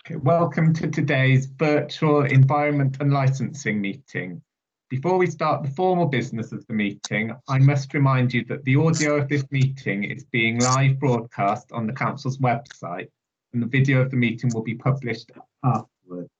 Okay, welcome to today's virtual environment and licensing meeting. Before we start the formal business of the meeting, I must remind you that the audio of this meeting is being live broadcast on the Council's website, and the video of the meeting will be published afterwards.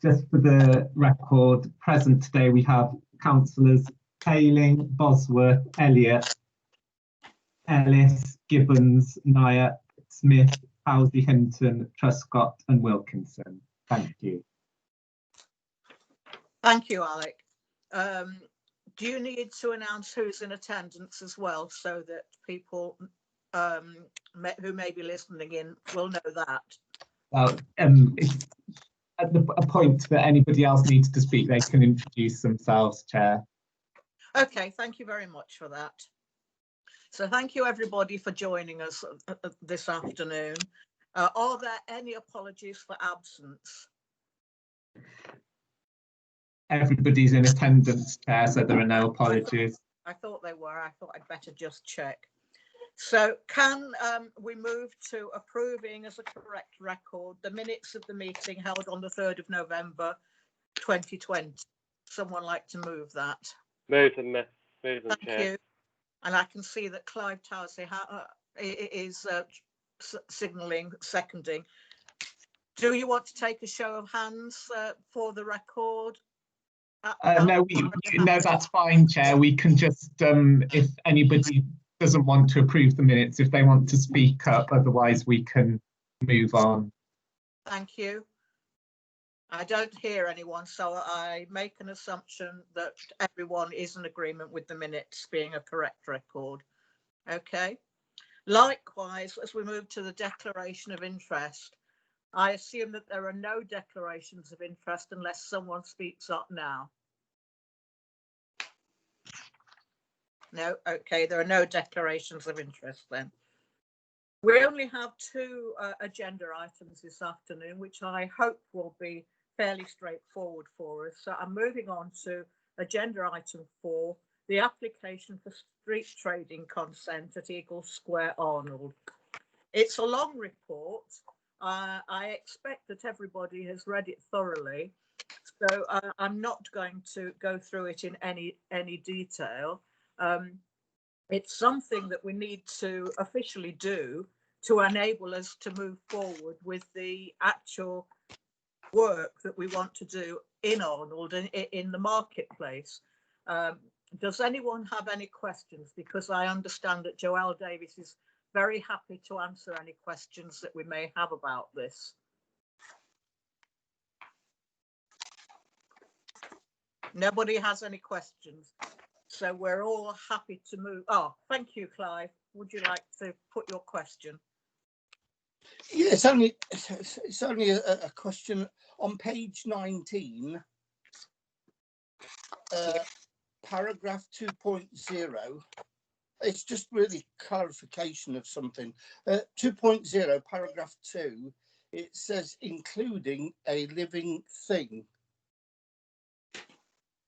Just for the record, present today we have Councillors Ayling, Bosworth, Elliott, Ellis, Gibbons, Nyack, Smith, Housley, Hinton, Truscott and Wilkinson. Thank you. Thank you, Alec. Do you need to announce who's in attendance as well, so that people who may be listening in will know that? Well, at a point that anybody else needs to speak, they can introduce themselves, Chair. Okay, thank you very much for that. So thank you everybody for joining us this afternoon. Are there any apologies for absence? Everybody's in attendance, Chair, so there are no apologies. I thought they were. I thought I'd better just check. So can we move to approving as a correct record the minutes of the meeting held on the 3rd of November 2020? Someone like to move that? Move them, Chair. Thank you. And I can see that Clive Towsey is signalling seconding. Do you want to take a show of hands for the record? No, that's fine, Chair. We can just, if anybody doesn't want to approve the minutes, if they want to speak up, otherwise we can move on. Thank you. I don't hear anyone, so I make an assumption that everyone is in agreement with the minutes being a correct record. Okay. Likewise, as we move to the declaration of interest, I assume that there are no declarations of interest unless someone speaks up now. No, okay, there are no declarations of interest then. We only have two agenda items this afternoon, which I hope will be fairly straightforward for us. So I'm moving on to agenda item 4, the application for street trading consent at Eagle Square, Arnold. It's a long report. I expect that everybody has read it thoroughly, so I'm not going to go through it in any detail. It's something that we need to officially do to enable us to move forward with the actual work that we want to do in Arnold and in the marketplace. Does anyone have any questions? Because I understand that Joelle Davis is very happy to answer any questions that we may have about this. Nobody has any questions, so we're all happy to move. Oh, thank you, Clive. Would you like to put your question? Yeah, it's only a question on page 19, paragraph 2.0. It's just really clarification of something. 2.0, paragraph 2, it says including a living thing.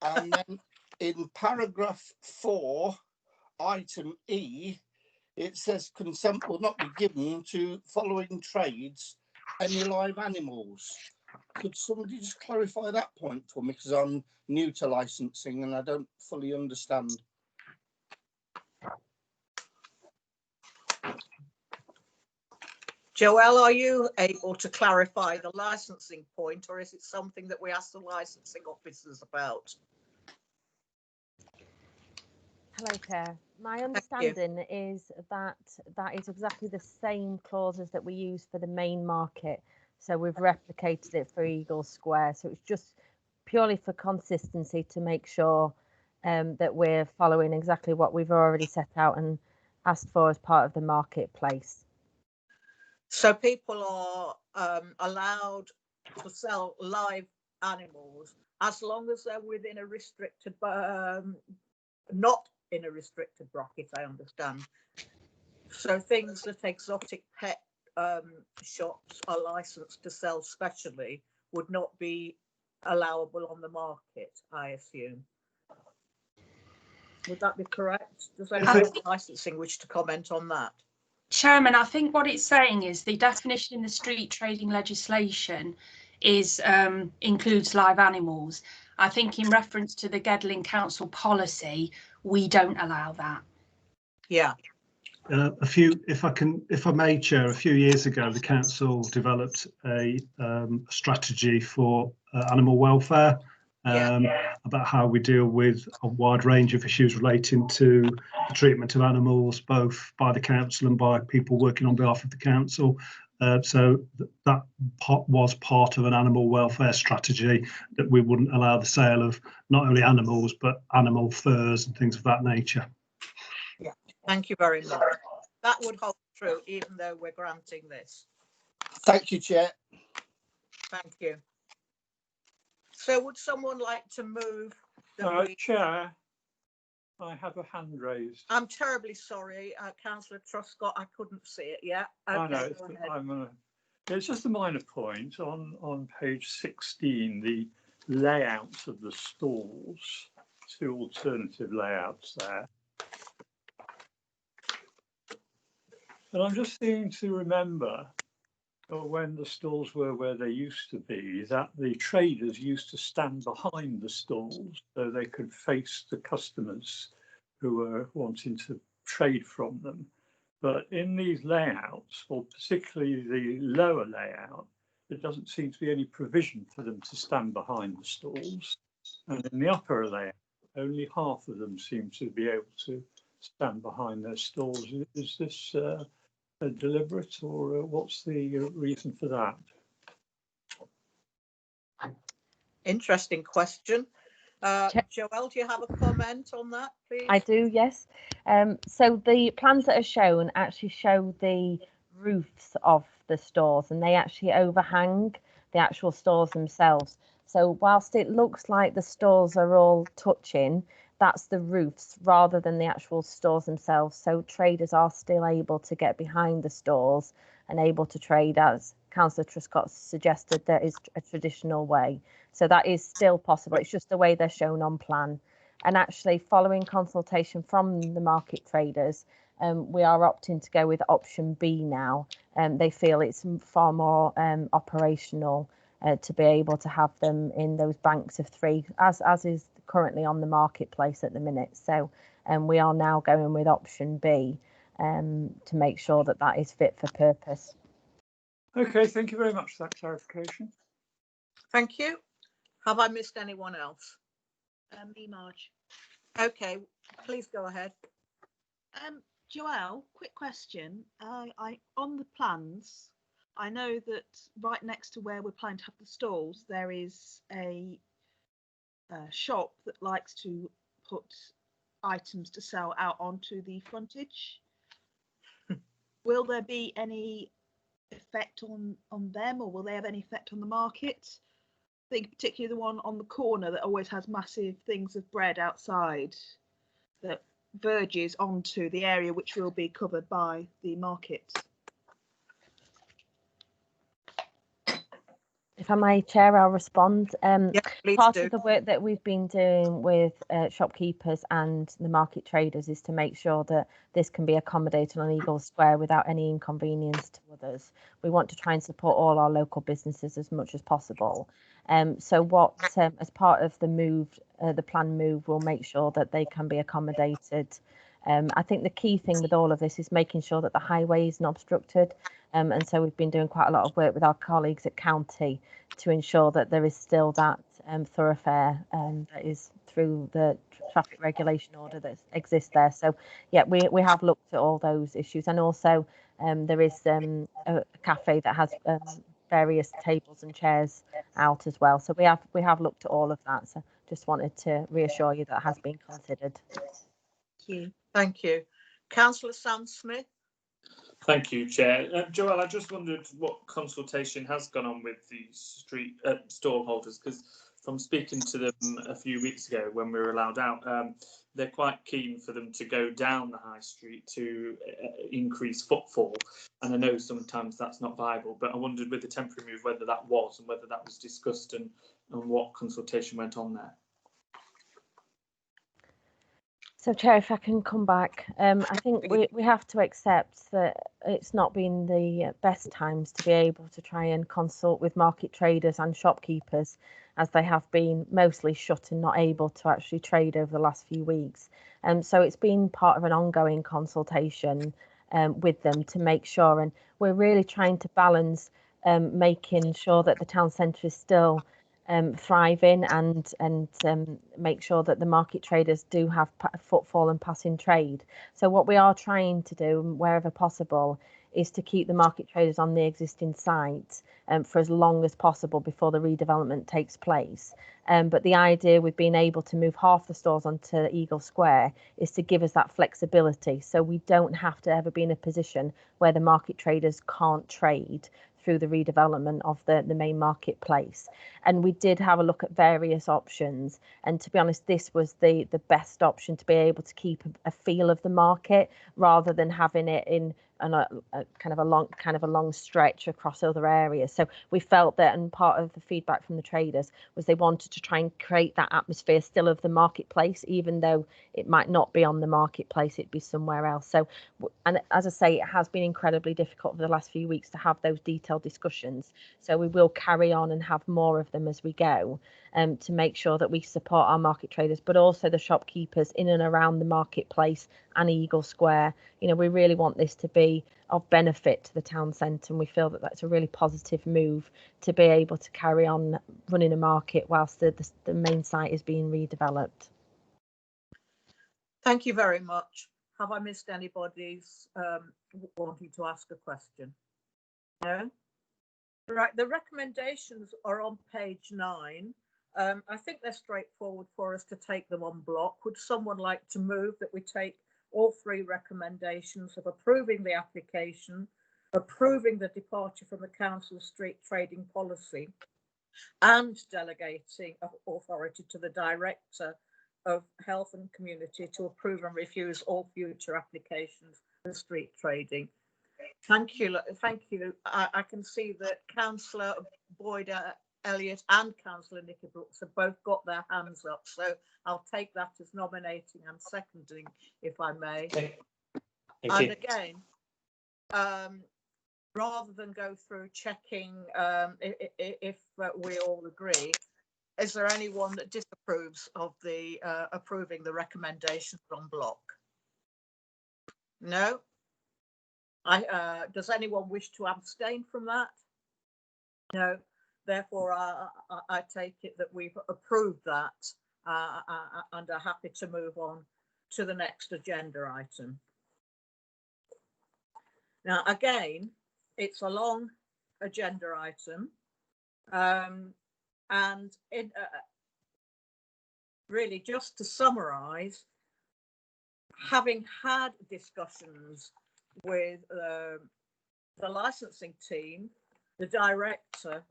And then in paragraph 4, item E, it says consent will not be given to following trades, any live animals. Could somebody just clarify that point for me? Because I'm new to licensing and I don't fully understand. Joelle, are you able to clarify the licensing point, or is it something that we ask the licensing officers about? Hello, Chair. My understanding is that is exactly the same clauses that we use for the main market. So we've replicated it for Eagle Square. So it's just purely for consistency to make sure that we're following exactly what we've already set out and asked for as part of the marketplace. So people are allowed to sell live animals as long as they're within a restricted, not in a restricted bracket, I understand. So things that exotic pet shops are licensed to sell specially would not be allowable on the market, I assume. Would that be correct? Does anyone licensing wish to comment on that? Chairman, I think what it's saying is the definition in the street trading legislation is includes live animals. I think in reference to the Gedling Council policy, we don't allow that. Yeah. If I may, Chair, a few years ago, the council developed a strategy for animal welfare, about how we deal with a wide range of issues relating to the treatment of animals, both by the council and by people working on behalf of the council. So that was part of an animal welfare strategy, that we wouldn't allow the sale of not only animals, but animal furs and things of that nature. Yeah, thank you very much. That would hold true even though we're granting this. Thank you, Chair. Thank you. So would someone like to move? Chair, I have a hand raised. I'm terribly sorry, Councillor Truscott, I couldn't see it yet. Okay, I know, it's just a minor point. On page 16, the layouts of the stalls, 2 alternative layouts there. And I'm just seeming to remember when the stalls were where they used to be, that the traders used to stand behind the stalls so they could face the customers who were wanting to trade from them. But in these layouts, or particularly the lower layout, there doesn't seem to be any provision for them to stand behind the stalls. And in the upper layout, only half of them seem to be able to stand behind their stalls. Is this deliberate, or what's the reason for that? Interesting question. Joelle, do you have a comment on that, please? I do, yes. So the plans that are shown actually show the roofs of the stores, and they actually overhang the actual stores themselves. So whilst it looks like the stores are all touching, that's the roofs rather than the actual stores themselves. So traders are still able to get behind the stores and able to trade, as Councillor Truscott suggested, there is a traditional way. So that is still possible. It's just the way they're shown on plan. And actually, following consultation from the market traders, we are opting to go with option B now. They feel it's far more operational to be able to have them in those banks of 3, as is currently on the marketplace at the minute. So we are now going with option B to make sure that that is fit for purpose. Okay, thank you very much for that clarification. Thank you. Have I missed anyone else? Me, Marge. Okay, please go ahead. Joelle, quick question. I on the plans, I know that right next to where we're planning to have the stalls, there is a shop that likes to put items to sell out onto the frontage. Will there be any effect on them, or will they have any effect on the market? I think particularly the one on the corner that always has massive things of bread outside that verges onto the area which will be covered by the market. If I may, Chair, I'll respond. Yeah, please Part do. of the work that we've been doing with shopkeepers and the market traders is to make sure that this can be accommodated on Eagle Square without any inconvenience to others. We want to try and support all our local businesses as much as possible. So what, as part of the move, the planned move, will make sure that they can be accommodated. I think the key thing with all of this is making sure that the highway isn't obstructed. And so we've been doing quite a lot of work with our colleagues at County to ensure that there is still that thoroughfare that is through the traffic regulation order that exists there. So yeah, we have looked at all those issues, and also there is a cafe that has various tables and chairs out as well. So we have looked at all of that. So just wanted to reassure you that has been considered. Thank you. Thank you. Councillor Sam Smith. Thank you, Chair. Joelle, I just wondered what consultation has gone on with the street stall holders, because from speaking to them a few weeks ago when we were allowed out, they're quite keen for them to go down the high street to increase footfall. And I know sometimes that's not viable, but I wondered with the temporary move whether that was, and whether that was discussed, and what consultation went on there. So, Chair, if I can come back, I think we have to accept that it's not been the best times to be able to try and consult with market traders and shopkeepers, as they have been mostly shut and not able to actually trade over the last few weeks. So it's been part of an ongoing consultation with them to make sure, and we're really trying to balance making sure that the town centre is still thriving and make sure that the market traders do have footfall and passing trade. So what we are trying to do, wherever possible, is to keep the market traders on the existing site for as long as possible before the redevelopment takes place. But the idea with being able to move half the stores onto Eagle Square is to give us that flexibility, so we don't have to ever be in a position where the market traders can't trade through the redevelopment of the main marketplace. And we did have a look at various options, and to be honest, this was the best option to be able to keep a feel of the market rather than having it in a kind of a long stretch across other areas. So we felt that, and part of the feedback from the traders was they wanted to try and create that atmosphere still of the marketplace, even though it might not be on the marketplace, it'd be somewhere else. So, and as I say, it has been incredibly difficult for the last few weeks to have those detailed discussions. So we will carry on and have more of them as we go, to make sure that we support our market traders, but also the shopkeepers in and around the marketplace and Eagle Square. You know, we really want this to be of benefit to the town centre, and we feel that that's a really positive move to be able to carry on running a market whilst the main site is being redeveloped. Thank you very much. Have I missed anybody's wanting to ask a question? No? Right, the recommendations are on page 9. I think they're straightforward for us to take them on block. Would someone like to move that we take all 3 recommendations of approving the application, approving the departure from the council street trading policy, and delegating authority to the Director of Health and Community to approve and refuse all future applications for street trading? Thank you. Thank you. I can see that Councillor Boyd Elliott and Councillor Nicky Brooks have both got their hands up, so I'll take that as nominating and seconding, if I may. Thank and you. Again, rather than go through checking if we all agree, is there anyone that disapproves of the approving the recommendations on block? No? Does anyone wish to abstain from that? No. Therefore, I take it that we've approved that and are happy to move on to the next agenda item. Now, again, it's a long agenda item, and it, really just to summarise, having had discussions with the licensing team, the director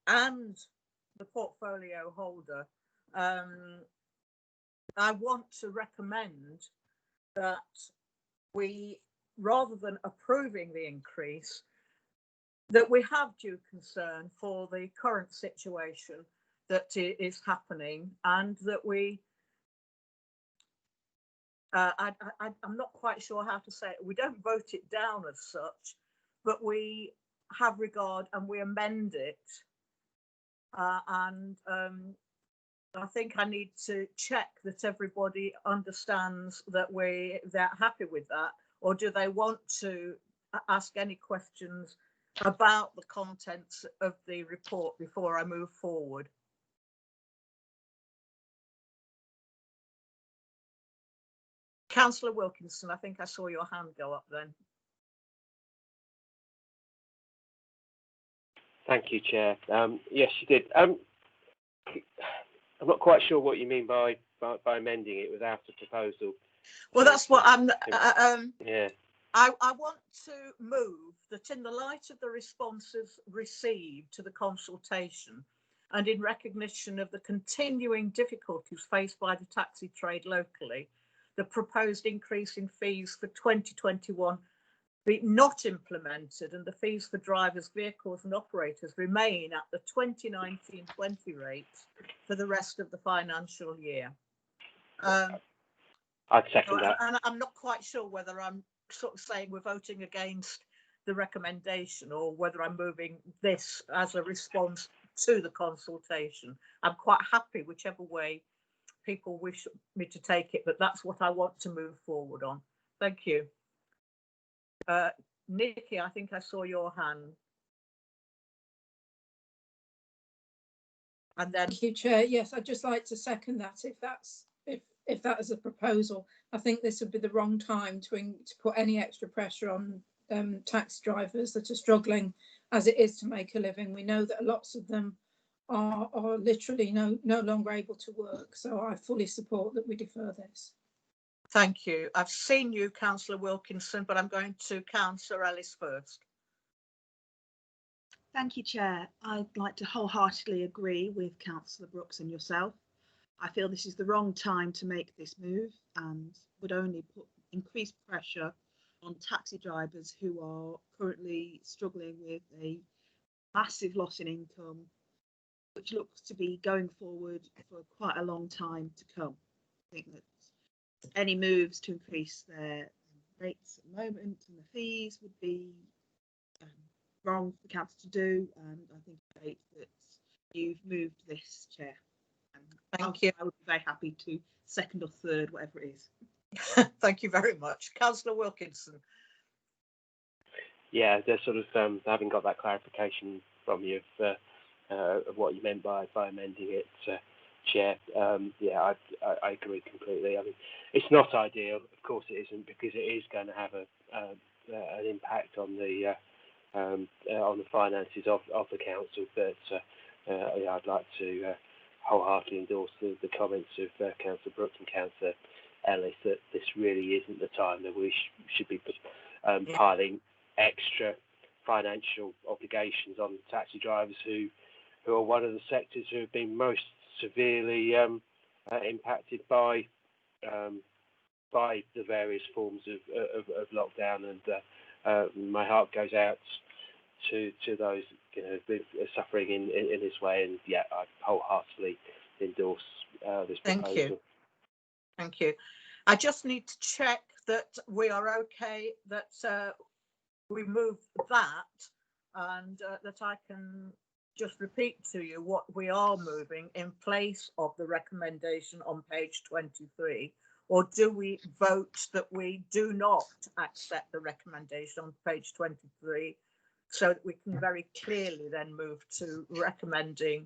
and the portfolio holder, I want to recommend that we, rather than approving the increase, that we have due concern for the current situation that is happening, and that we I'm not quite sure how to say it. We don't vote it down as such, but we have regard and we amend it. I think I need to check that everybody understands that they're happy with that, or do they want to ask any questions about the contents of the report before I move forward? Councillor Wilkinson, I think I saw your hand go up then. Thank you, Chair. Yes, you did. I'm not quite sure what you mean by amending it without a proposal. Well, that's what I'm. Yeah. I want to move that in the light of the responses received to the consultation, and in recognition of the continuing difficulties faced by the taxi trade locally, the proposed increase in fees for 2021 be not implemented, and the fees for drivers, vehicles and operators remain at the 2019-20 rates for the rest of the financial year. I'd second that. And I'm not quite sure whether I'm sort of saying we're voting against the recommendation or whether I'm moving this as a response to the consultation. I'm quite happy whichever way people wish me to take it, but that's what I want to move forward on. Thank you. Nikki, I think I saw your hand. And then, thank you, Chair. Yes, I'd just like to second that. If that is a proposal, I think this would be the wrong time to put any extra pressure on taxi drivers that are struggling as it is to make a living. We know that lots of them are literally no longer able to work. So I fully support that we defer this. Thank you. I've seen you, Councillor Wilkinson, but I'm going to Councillor Ellis first. Thank you, Chair. I'd like to wholeheartedly agree with Councillor Brooks and yourself. I feel this is the wrong time to make this move and would only put increased pressure on taxi drivers who are currently struggling with a massive loss in income, which looks to be going forward for quite a long time to come. I think that any moves to increase their rates at the moment and the fees would be wrong for the council to do, and I think it's great that you've moved this, Chair. Thank you. I would be very happy to second or third, whatever it is. Thank you very much. Councillor Wilkinson. Yeah, just sort of having got that clarification from you of what you meant by amending it, Chair. Yeah, I agree completely. I mean, it's not ideal, of course it isn't, because it is going to have an impact on the finances of the council. But yeah, I'd like to wholeheartedly endorse the comments of Councillor Brooks and Councillor Ellis that this really isn't the time that we should be piling extra financial obligations on taxi drivers who are one of the sectors who have been most severely impacted by the various forms of lockdown, and my heart goes out to those who've been suffering in this way. And yeah, I wholeheartedly endorse this proposal. Thank you. I just need to check that we are okay, that we move that, and that I can just repeat to you what we are moving in place of the recommendation on page 23, or do we vote that we do not accept the recommendation on page 23, so that we can very clearly then move to recommending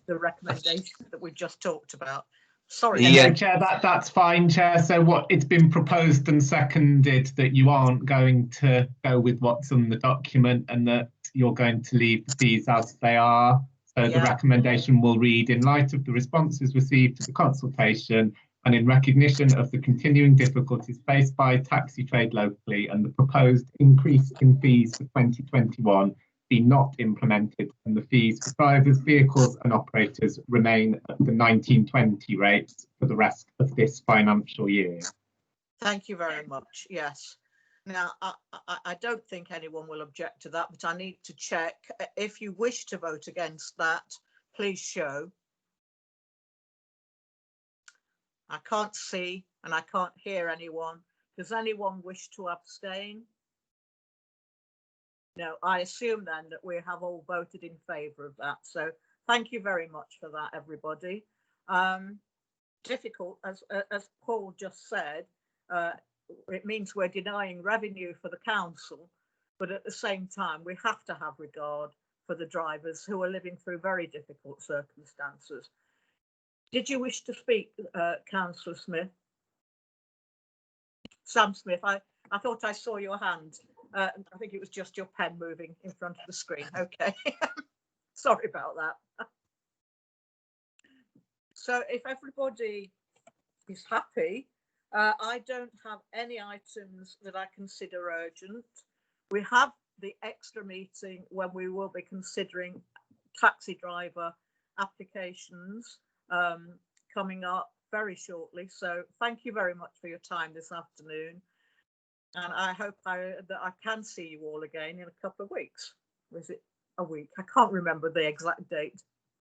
the recommendation that we just talked about. Sorry. Yeah, Chair, that's fine, Chair. So what it's been proposed and seconded that you aren't going to go with what's on the document and that you're going to leave the fees as they are. So the recommendation will read, in light of the responses received to the consultation and in recognition of the continuing difficulties faced by taxi trade locally and the proposed increase in fees for 2021 be not implemented, and the fees for drivers, vehicles and operators remain at the 1920 rates for the rest of this financial year. Thank you very much. Yes. Now, I don't think anyone will object to that, but I need to check. If you wish to vote against that, please show. I can't see and I can't hear anyone. Does anyone wish to abstain? No, I assume then that we have all voted in favour of that. So thank you very much for that, everybody. Difficult, as Paul just said, it means we're denying revenue for the council, but at the same time, we have to have regard for the drivers who are living through very difficult circumstances. Did you wish to speak, Councillor Smith? Sam Smith, I thought I saw your hand. I think it was just your pen moving in front of the screen. Okay, sorry about that. So if everybody is happy, I don't have any items that I consider urgent. We have the extra meeting when we will be considering taxi driver applications coming up very shortly. So thank you very much for your time this afternoon. And I hope that I can see you all again in a couple of weeks. Or is it a week? I can't remember the exact date.